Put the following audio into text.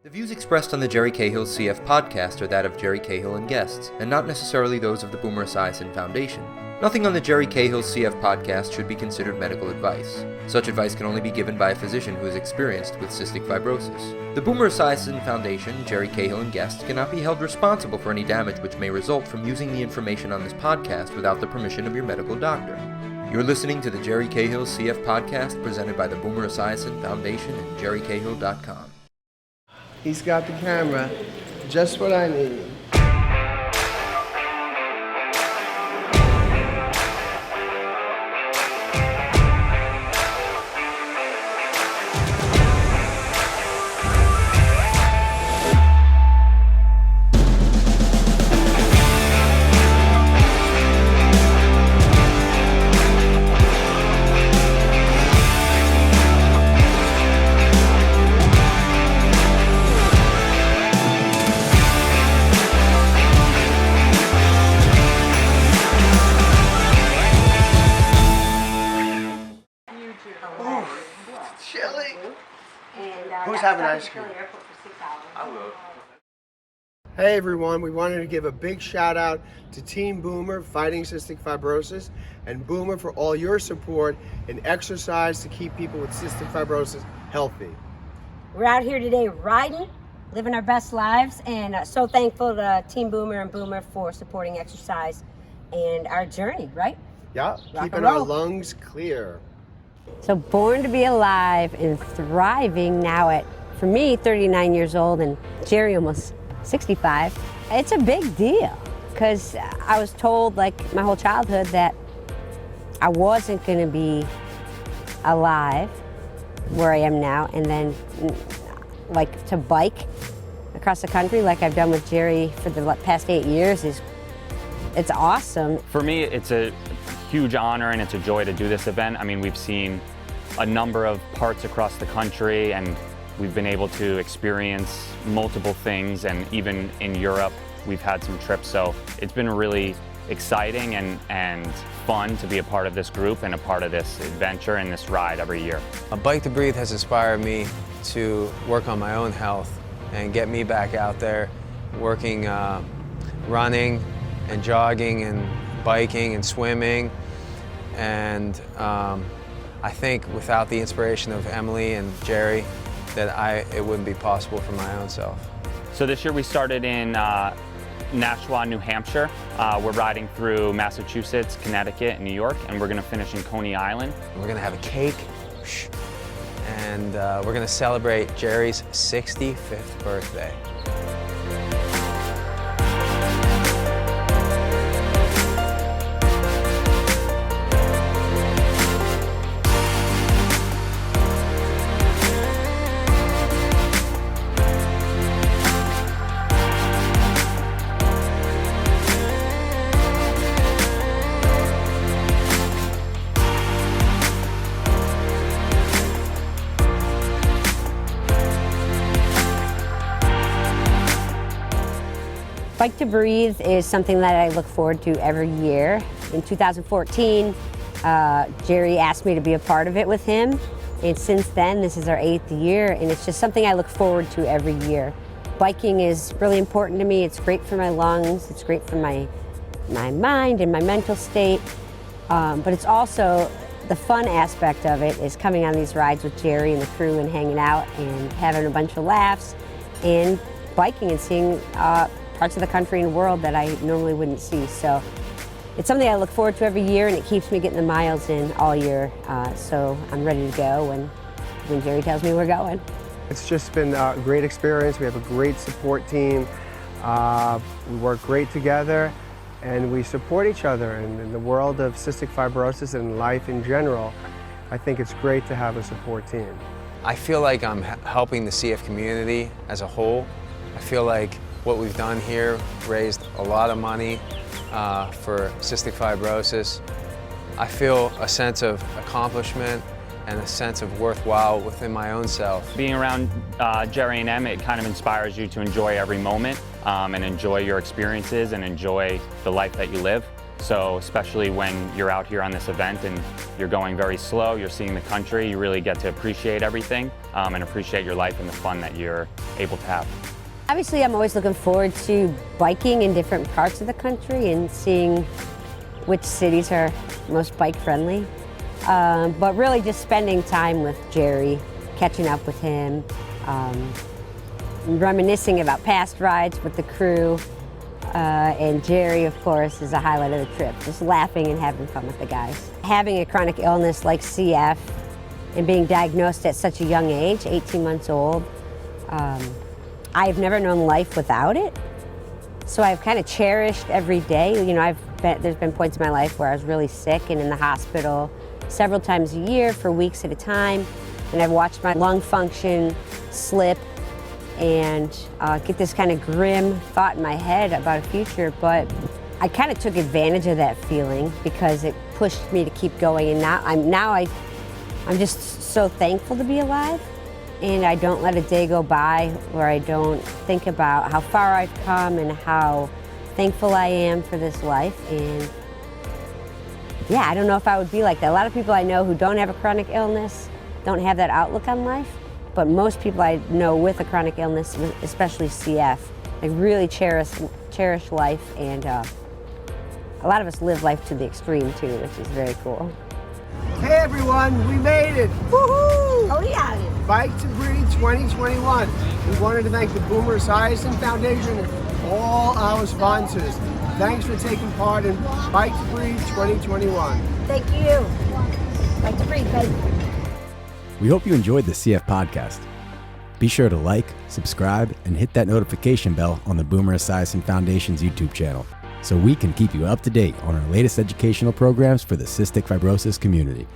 The views expressed on the Jerry Cahill CF podcast are that of Jerry Cahill and guests, and not necessarily those of the Boomer Esiason Foundation. Nothing on the Jerry Cahill CF podcast should be considered medical advice. Such advice can only be given by a physician who is experienced with cystic fibrosis. The Boomer Esiason Foundation, Jerry Cahill and guests cannot be held responsible for any damage which may result from using the information on this podcast without the permission of your medical doctor. You're listening to the Jerry Cahill CF podcast presented by the Boomer Esiason Foundation and jerrycahill.com. He's got the camera, just what I need. Chili. Who's having ice cream? I will. Hey everyone, we wanted to give a big shout out to Team Boomer fighting cystic fibrosis and Boomer for all your support in exercise to keep people with cystic fibrosis healthy. We're out here today riding, living our best lives, and so thankful to Team Boomer and Boomer for supporting exercise and our journey, right? Yeah, Rock keeping and our roll. lungs clear. So born to be alive and thriving now at, for me, 39 years old and Jerry almost 65. It's a big deal because I was told like my whole childhood that I wasn't going to be alive where I am now, and then like to bike across the country like I've done with Jerry for the past 8 years it's awesome. For me, it's a huge honor and it's a joy to do this event. I mean, we've seen a number of parts across the country and we've been able to experience multiple things, and even in Europe we've had some trips, so it's been really exciting and fun to be a part of this group and a part of this adventure and this ride every year. A Bike to Breathe has inspired me to work on my own health and get me back out there working, running and jogging and biking and swimming, and I think without the inspiration of Emily and Jerry that it wouldn't be possible for my own self. So this year we started in Nashua, New Hampshire. We're riding through Massachusetts, Connecticut, and New York, and we're going to finish in Coney Island. We're going to have a cake, and we're going to celebrate Jerry's 65th birthday. Bike to Breathe is something that I look forward to every year. In 2014, Jerry asked me to be a part of it with him, and since then, this is our 8th year, and it's just something I look forward to every year. Biking is really important to me. It's great for my lungs, it's great for my mind and my mental state, but it's also the fun aspect of it is coming on these rides with Jerry and the crew and hanging out and having a bunch of laughs and biking and seeing parts of the country and world that I normally wouldn't see. So it's something I look forward to every year, and it keeps me getting the miles in all year. So I'm ready to go when Jerry tells me we're going. It's just been a great experience. We have a great support team. We work great together, and we support each other. And in the world of cystic fibrosis and life in general, I think it's great to have a support team. I feel like I'm helping the CF community as a whole. I feel like what we've done here raised a lot of money for cystic fibrosis. I feel a sense of accomplishment and a sense of worthwhile within my own self. Being around Jerry and Em, it kind of inspires you to enjoy every moment and enjoy your experiences and enjoy the life that you live. So especially when you're out here on this event and you're going very slow, you're seeing the country, you really get to appreciate everything and appreciate your life and the fun that you're able to have. Obviously, I'm always looking forward to biking in different parts of the country and seeing which cities are most bike friendly. But really just spending time with Jerry, catching up with him, reminiscing about past rides with the crew. And Jerry, of course, is a highlight of the trip, just laughing and having fun with the guys. Having a chronic illness like CF and being diagnosed at such a young age, 18 months old, I've never known life without it. So I've kind of cherished every day. You know, there's been points in my life where I was really sick and in the hospital several times a year for weeks at a time. And I've watched my lung function slip and get this kind of grim thought in my head about a future. But I kind of took advantage of that feeling because it pushed me to keep going. And now I'm just so thankful to be alive. And I don't let a day go by where I don't think about how far I've come and how thankful I am for this life. And yeah, I don't know if I would be like that. A lot of people I know who don't have a chronic illness don't have that outlook on life. But most people I know with a chronic illness, especially CF, they really cherish life. And a lot of us live life to the extreme too, which is very cool. Hey everyone, we made it! Woohoo! Coney Island. Bike to Breathe 2021. We wanted to thank the Boomer Esiason Foundation and all our sponsors. Thanks for taking part in Bike to Breathe 2021. Thank you. Bike to Breathe, baby. We hope you enjoyed the CF podcast. Be sure to like, subscribe, and hit that notification bell on the Boomer Esiason Foundation's YouTube channel so we can keep you up to date on our latest educational programs for the cystic fibrosis community.